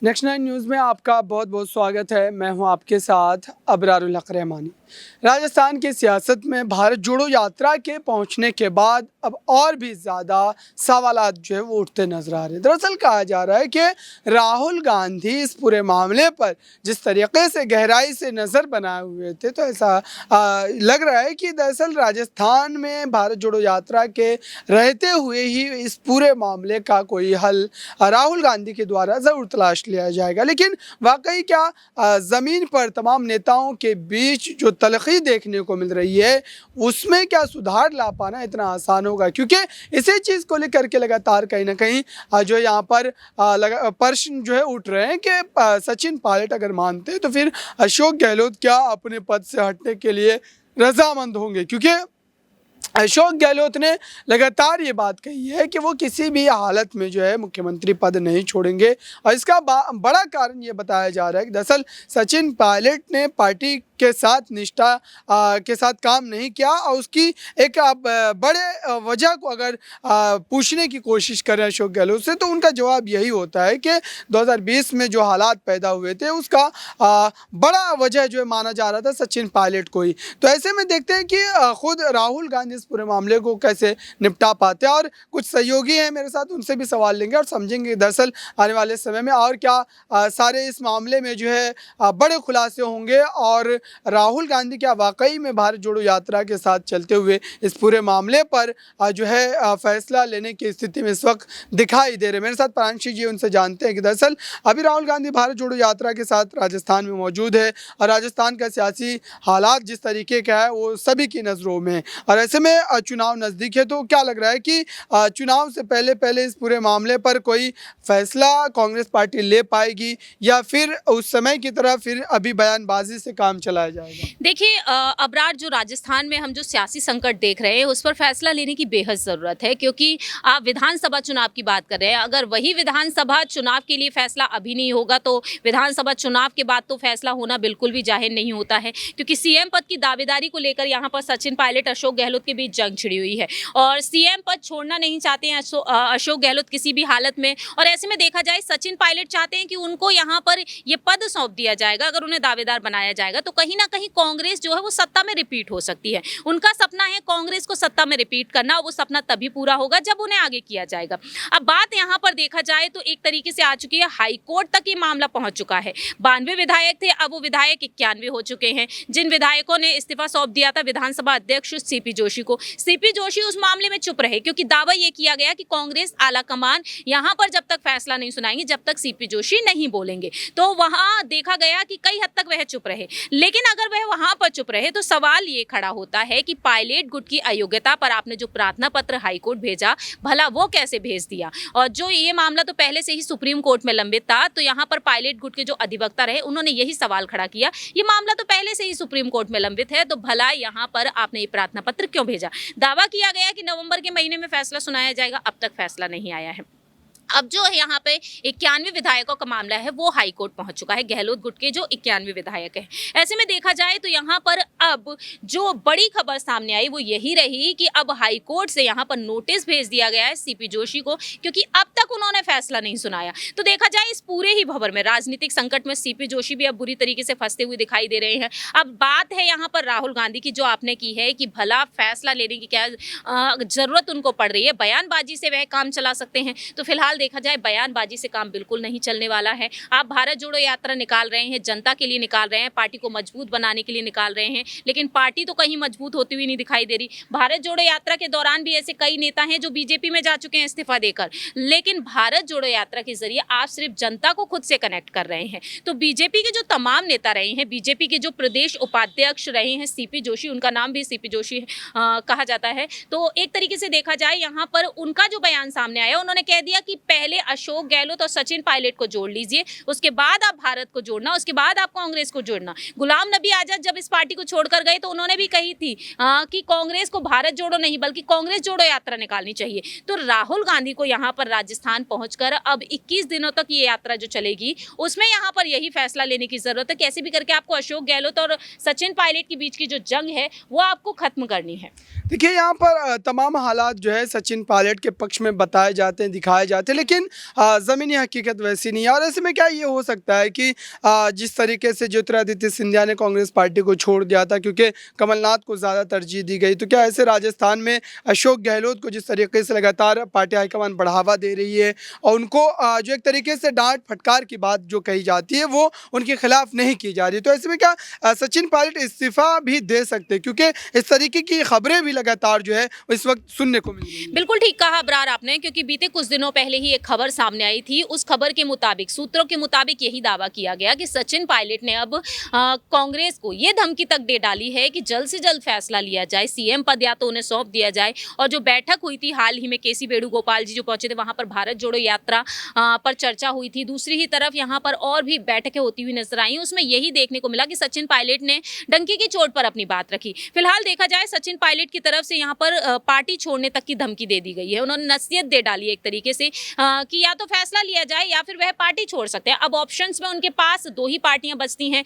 Next 9 news में आपका बहुत बहुत स्वागत है। मैं हूं आपके साथ अबरारुल हक रहमानी। राजस्थान की सियासत में भारत जोड़ो यात्रा के पहुंचने के बाद अब और भी ज़्यादा सवालात जो है वो उठते नजर आ रहे हैं। दरअसल कहा जा रहा है कि राहुल गांधी इस पूरे मामले पर जिस तरीके से गहराई से नज़र बनाए हुए थे, तो ऐसा लग रहा है कि दरअसल राजस्थान में भारत जोड़ो यात्रा के रहते हुए ही इस पूरे मामले का कोई हल राहुल गांधी के द्वारा ज़रूर तलाश लिया जाएगा। लेकिन वाकई क्या ज़मीन पर तमाम नेताओं के बीच जो तलखी देखने को मिल रही है, उसमें क्या सुधार ला पाना इतना आसान होगा? क्योंकि इसी चीज़ को लेकर के लगातार कहीं ना कहीं जो यहाँ पर प्रश्न जो है उठ रहे हैं कि सचिन पायलट अगर मानते हैं तो फिर अशोक गहलोत क्या अपने पद से हटने के लिए रजामंद होंगे? क्योंकि अशोक गहलोत ने लगातार ये बात कही है कि वो किसी भी हालत में जो है मुख्यमंत्री पद नहीं छोड़ेंगे। और इसका बड़ा कारण ये बताया जा रहा है कि दरअसल सचिन पायलट ने पार्टी के साथ निष्ठा के साथ काम नहीं किया, और उसकी एक बड़े वजह को अगर पूछने की कोशिश करें अशोक गहलोत से, तो उनका जवाब यही होता है कि 2020 में जो हालात पैदा हुए थे उसका बड़ा वजह जो है माना जा रहा था सचिन पायलट को ही। तो ऐसे में देखते हैं कि खुद राहुल गांधी इस पूरे मामले को कैसे निपटा पाते हैं, और कुछ सहयोगी हैं मेरे साथ, उनसे भी सवाल लेंगे और समझेंगे दरअसल आने वाले समय में और क्या सारे इस मामले में जो है बड़े खुलासे होंगे, और राहुल गांधी क्या वाकई में भारत जोड़ो यात्रा के साथ चलते हुए इस पूरे मामले पर जो है फैसला लेने की स्थिति में इस वक्त दिखाई दे रहे। मेरे साथ प्रांशी जी, उनसे जानते हैं कि दरअसल अभी राहुल गांधी भारत जोड़ो यात्रा के साथ राजस्थान में मौजूद है, और राजस्थान का सियासी हालात जिस तरीके का है वो सभी की नज़रों में, और ऐसे में चुनाव नज़दीक है। तो क्या लग रहा है कि चुनाव से पहले पहले इस पूरे मामले पर कोई फैसला कांग्रेस पार्टी ले पाएगी, या फिर उस समय की तरह फिर अभी बयानबाजी से काम चलाया जाएगा? देखिए अबरार, जो राजस्थान में हम जो सियासी संकट देख रहे हैं उस पर फैसला लेने की बेहद ज़रूरत है, क्योंकि आप विधानसभा चुनाव की बात कर रहे हैं। अगर वही विधानसभा चुनाव के लिए फैसला अभी नहीं होगा तो विधानसभा चुनाव के बाद तो फैसला होना बिल्कुल भी जाहिर नहीं होता है, क्योंकि सीएम पद की दावेदारी को लेकर यहाँ पर सचिन पायलट अशोक गहलोत के बीच जंग छिड़ी हुई है, और सीएम पद छोड़ना नहीं चाहते हैं अशोक गहलोत किसी भी हालत में। और ऐसे में देखा जाए सचिन पायलट चाहते हैं कि उनको यहाँ पर ये पद सौंप दिया जाएगा। अगर उन्हें दावेदार बनाया जाएगा तो कहीं ना कहीं कांग्रेस जो है वो सत्ता में रिपीट हो सकती है। उनका सपना है कांग्रेस को सत्ता में रिपीट करना, और वो सपना तभी पूरा होगा जब उन्हें आगे किया जाएगा। अब बात यहाँ पर देखा जाए तो एक तरीके से आ चुकी है, हाई कोर्ट तक ये मामला पहुंच चुका है। 92 विधायक थे, अब वो विधायक 91 हो चुके हैं। जिन विधायकों ने इस्तीफा सौंप दिया था विधानसभा अध्यक्ष सीपी जोशी को, सीपी जोशी उस मामले में चुप रहे, क्योंकि दावा ये किया गया कि कांग्रेस आला कमान यहाँ पर जब तक फैसला नहीं सुनाएंगे, जब तक सीपी जोशी नहीं बोलेंगे। तो वहां देखा गया कि कई हद तक वह चुप रहे। लेकिन अगर वह वहां पर चुप रहे तो सवाल ये खड़ा होता है कि पायलट गुट की अयोग्यता पर आपने जो प्रार्थना पत्र हाईकोर्ट भेजा, भला वो कैसे भेज दिया? और जो ये मामला तो पहले से ही सुप्रीम कोर्ट में लंबित था, तो यहाँ पर पायलट गुट के जो अधिवक्ता रहे उन्होंने यही सवाल खड़ा किया, ये मामला तो पहले से ही सुप्रीम कोर्ट में लंबित है, तो भला यहाँ पर आपने ये प्रार्थना पत्र क्यों भेजा? दावा किया गया कि नवंबर के महीने में फैसला सुनाया जाएगा, अब तक फैसला नहीं आया है। अब जो यहाँ पे 91 विधायकों का मामला है वो हाई कोर्ट पहुंच चुका है, गहलोत गुट के जो 91 विधायक हैं। ऐसे में देखा जाए तो यहाँ पर अब जो बड़ी खबर सामने आई वो यही रही कि अब हाई कोर्ट से यहाँ पर नोटिस भेज दिया गया है सीपी जोशी को, क्योंकि अब तक उन्होंने फैसला नहीं सुनाया। तो देखा जाए इस पूरे ही भंवर में राजनीतिक संकट में सीपी जोशी भी अब बुरी तरीके से फंसते हुए दिखाई दे रहे हैं। अब बात है यहाँ पर राहुल गांधी की, जो आपने की है कि भला फैसला लेने की क्या जरूरत उनको पड़ रही है, बयानबाजी से वह काम चला सकते हैं। तो फिलहाल देखा जाए बयानबाजी से काम बिल्कुल नहीं चलने वाला है। आप भारत जोड़ो यात्रा निकाल रहे हैं, जनता के लिए निकाल रहे हैं, पार्टी को मजबूत बनाने के लिए निकाल रहे हैं, लेकिन पार्टी तो कहीं मजबूत होती हुई नहीं दिखाई दे रही। भारत जोड़ो यात्रा के दौरान भी ऐसे कई नेता हैं जो बीजेपी में जा चुके हैं इस्तीफा देकर, लेकिन भारत जोड़ो यात्रा के जरिए आप सिर्फ जनता को खुद से कनेक्ट कर रहे हैं। तो बीजेपी के जो तमाम नेता रहे हैं, बीजेपी के जो प्रदेश उपाध्यक्ष रहे हैं सीपी जोशी, उनका नाम भी सीपी जोशी कहा जाता है, तो एक तरीके से देखा जाए यहाँ पर उनका जो बयान सामने आया, उन्होंने कह दिया कि पहले अशोक गहलोत और सचिन पायलट को जोड़ लीजिए, उसके बाद आप भारत को जोड़ना, उसके बाद आप कांग्रेस को जोड़ना। गुलाम नबी आजाद जब इस पार्टी को छोड़ छोड़कर गए तो उन्होंने भी कही थी कि कांग्रेस को भारत जोड़ो नहीं बल्कि कांग्रेस जोड़ो यात्रा निकालनी चाहिए। तो राहुल गांधी को यहाँ पर राजस्थान पहुंचकर अब 21 दिनों तक ये यात्रा जो चलेगी उसमें यहाँ पर यही फैसला लेने की जरूरत है। कैसे भी करके आपको अशोक गहलोत और सचिन पायलट के बीच की जो जंग है वो आपको खत्म करनी है। देखिए यहाँ पर तमाम हालात जो है सचिन पायलट के पक्ष में बताए जाते हैं, दिखाए जाते हैं, लेकिन ज़मीनी हकीकत वैसी नहीं है। और ऐसे में क्या ये हो सकता है कि जिस तरीके से ज्योतिरादित्य सिंधिया ने कांग्रेस पार्टी को छोड़ दिया था क्योंकि कमलनाथ को ज़्यादा तरजीह दी गई, तो क्या ऐसे राजस्थान में अशोक गहलोत को जिस तरीके से लगातार पार्टी हाईकमान बढ़ावा दे रही है और उनको जो एक तरीके से डांट फटकार की बात जो कही जाती है वो उनके खिलाफ नहीं की जा रही, तो ऐसे में क्या सचिन पायलट इस्तीफा भी दे सकते हैं? क्योंकि इस तरीके की खबरें भी लगातार जो है इस वक्त सुनने को मिल रही है। बिल्कुल ठीक कहा अबरार आपने, क्योंकि बीते कुछ दिनों पहले ही एक खबर सामने आई थी। उस खबर के मुताबिक, सूत्रों के मुताबिक यही दावा किया गया कि सचिन पायलट ने अब कांग्रेस को ये धमकी तक दे डाली है कि जल्द से जल्द फैसला लिया जाए, सीएम पद या तो उन्हें सौंप दिया जाए। और जो बैठक हुई थी हाल ही में, केसी वेणुगोपाल जी जो पहुंचे थे वहां पर भारत जोड़ो यात्रा पर चर्चा हुई थी। दूसरी ही तरफ यहाँ पर और भी बैठकें होती हुई नजर आई, उसमें यही देखने को मिला कि सचिन पायलट ने डंकी की चोट पर अपनी बात रखी। फिलहाल देखा जाए सचिन पायलट की तरफ से यहाँ पर पार्टी छोड़ने तक की धमकी दे दी गई है। उन्होंने नसीहत दे डाली है एक तरीके से कि या तो फैसला लिया जाए या फिर वह पार्टी छोड़ सकते हैं। अब ऑप्शंस में उनके पास दो ही पार्टियां बचती हैं,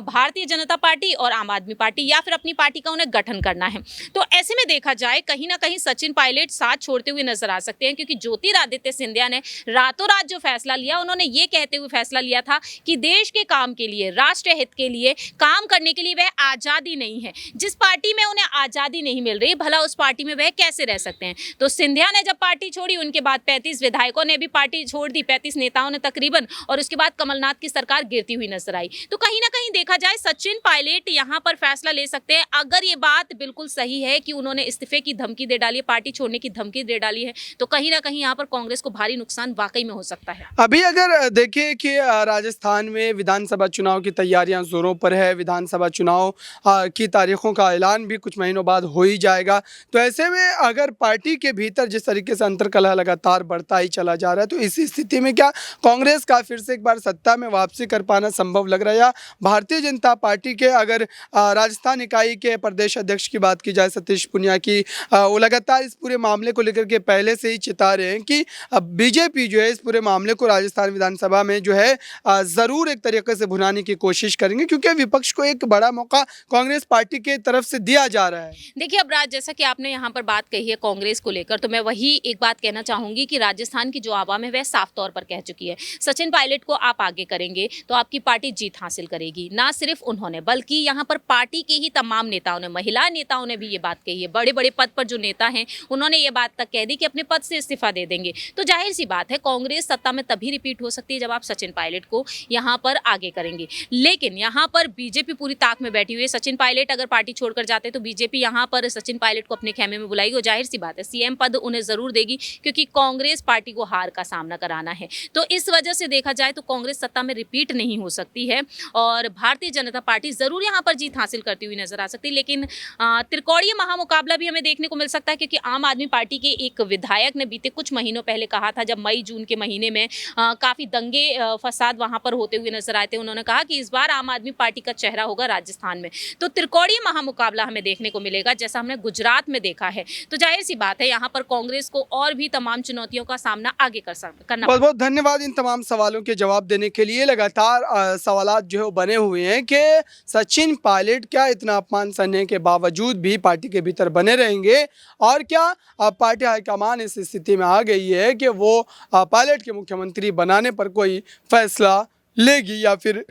भारतीय जनता पार्टी और आम आदमी पार्टी, या फिर अपनी पार्टी का उन्हें गठन करना है। तो ऐसे में देखा जाए कहीं ना कहीं सचिन पायलट साथ छोड़ते हुए नजर आ सकते हैं, क्योंकि ज्योतिरादित्य सिंधिया ने रातों रात जो फैसला लिया, उन्होंने ये कहते हुए फैसला लिया था कि देश के काम के लिए, राष्ट्र हित के लिए काम करने के लिए वह आजादी नहीं है। जिस पार्टी में उन्हें आजादी नहीं मिल रही, भला उस पार्टी में वह कैसे रह सकते हैं। तो सिंधिया ने जब पार्टी छोड़ी, उनके बाद 35 विधायकों ने भी पार्टी छोड़ दी, 35 नेताओं ने तकरीबन, और उसके बाद कमलनाथ की सरकार गिरती हुई नजर आई। तो कहीं ना कहीं देखा जाए सचिन पायलट यहां पर फैसला ले सकते हैं। अगर ये बात बिल्कुल सही है कि उन्होंने इस्तीफे की धमकी दे डाली है, पार्टी छोड़ने की धमकी दे डाली है, तो कहीं ना कहीं यहाँ पर कांग्रेस को भारी नुकसान वाकई में हो सकता है। अभी अगर देखिए कि राजस्थान में विधानसभा चुनाव की तैयारियां जोरों पर है, विधानसभा चुनाव की तारीखों का ऐलान भी कुछ महीनों बाद हो ही जाएगा, तो ऐसे में अगर पार्टी के भीतर जिस तरीके से अंतर्कलह लगातार बढ़ता ही चला जा रहा है, तो इसी स्थिति में क्या कांग्रेस का फिर से एक बार सत्ता में वापसी कर पाना संभव लग रहा है? या भारतीय जनता पार्टी के अगर राजस्थान इकाई के प्रदेश अध्यक्ष की बात की जाए, सतीश पुनिया की, वो लगातार इस पूरे मामले को लेकर के पहले से ही चिता रहे हैं कि बीजेपी जो है इस पूरे मामले को राजस्थान विधानसभा में जो है ज़रूर एक तरीके से भुनाने की कोशिश करेंगे, क्योंकि विपक्ष को एक बड़ा मौका कांग्रेस पार्टी की तरफ से दिया जा रहा है। देखिए अबराज, जैसा कि आपने यहाँ पर बात कही है कांग्रेस को लेकर, तो मैं वही एक बात कहना चाहूंगी कि राजस्थान की जो आवाम है वह साफ तौर पर कह चुकी है, सचिन पायलट को आप आगे करेंगे तो आपकी पार्टी जीत हासिल करेगी। ना सिर्फ उन्होंने बल्कि यहाँ पर पार्टी के ही तमाम नेताओं ने, महिला नेताओं ने भी ये बात कही है। बड़े बड़े पद पर जो नेता हैं उन्होंने ये बात तक कह दी कि अपने पद से इस्तीफा दे देंगे। तो जाहिर सी बात है कांग्रेस सत्ता में तभी रिपीट हो सकती है जब आप सचिन पायलट को यहाँ पर आगे करेंगे। लेकिन यहाँ पर बीजेपी पूरी ताक में बैठी हुई है। सचिन पायलट अगर पार्टी छोड़कर जाते तो बीजेपी यहाँ पर सचिन पायलट को अपने खेमे में बुलाएगी और जाहिर सी बात है सीएम पद उन्हें जरूर देगी, क्योंकि कांग्रेस पार्टी को हार का सामना कराना है। तो इस वजह से देखा जाए तो कांग्रेस सत्ता में रिपीट नहीं हो सकती है और भारतीय जनता पार्टी जरूर यहाँ पर जीत हासिल करती हुई नजर आ सकती है। लेकिन त्रिकोणीय महामुकाबला भी हमें देखने को मिल सकता है, क्योंकि आम आदमी पार्टी के एक विधायक ने बीते कुछ महीनों पहले कहा था, जब मई जून के महीने में काफी दंगे फसाद वहां पर होते हुए नजर आए थे, उन्होंने कहा कि इस बार आम आदमी पार्टी का चेहरा होगा राजस्थान में। तो त्रिकोणीय महामुकाबला हमें देखने को मिलेगा जैसा हमने गुजरात में देखा है। तो जाहिर सी बात है यहाँ पर कांग्रेस को और भी तमाम चुनौतियों का सामना आगे करना। बहुत बहुत धन्यवाद इन तमाम सवालों के जवाब देने के लिए। लगातार सवालात जो है बने हुए हैं कि सचिन पायलट क्या इतना अपमान सहने के बावजूद भी पार्टी के भीतर बने रहेंगे, और क्या पार्टी हाईकमान इस स्थिति में आ गई है कि वो पायलट के मुख्यमंत्री बनाने पर कोई फैसला लेगी, या फिर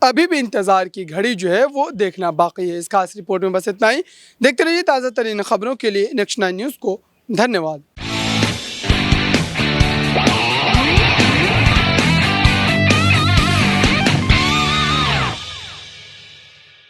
अभी भी इंतज़ार की घड़ी जो है वो देखना बाकी है। इस खास रिपोर्ट में बस इतना ही। देखते रहिए ताज़ा तरीन खबरों के लिए नेक्स्ट 9 न्यूज़ को। धन्यवाद।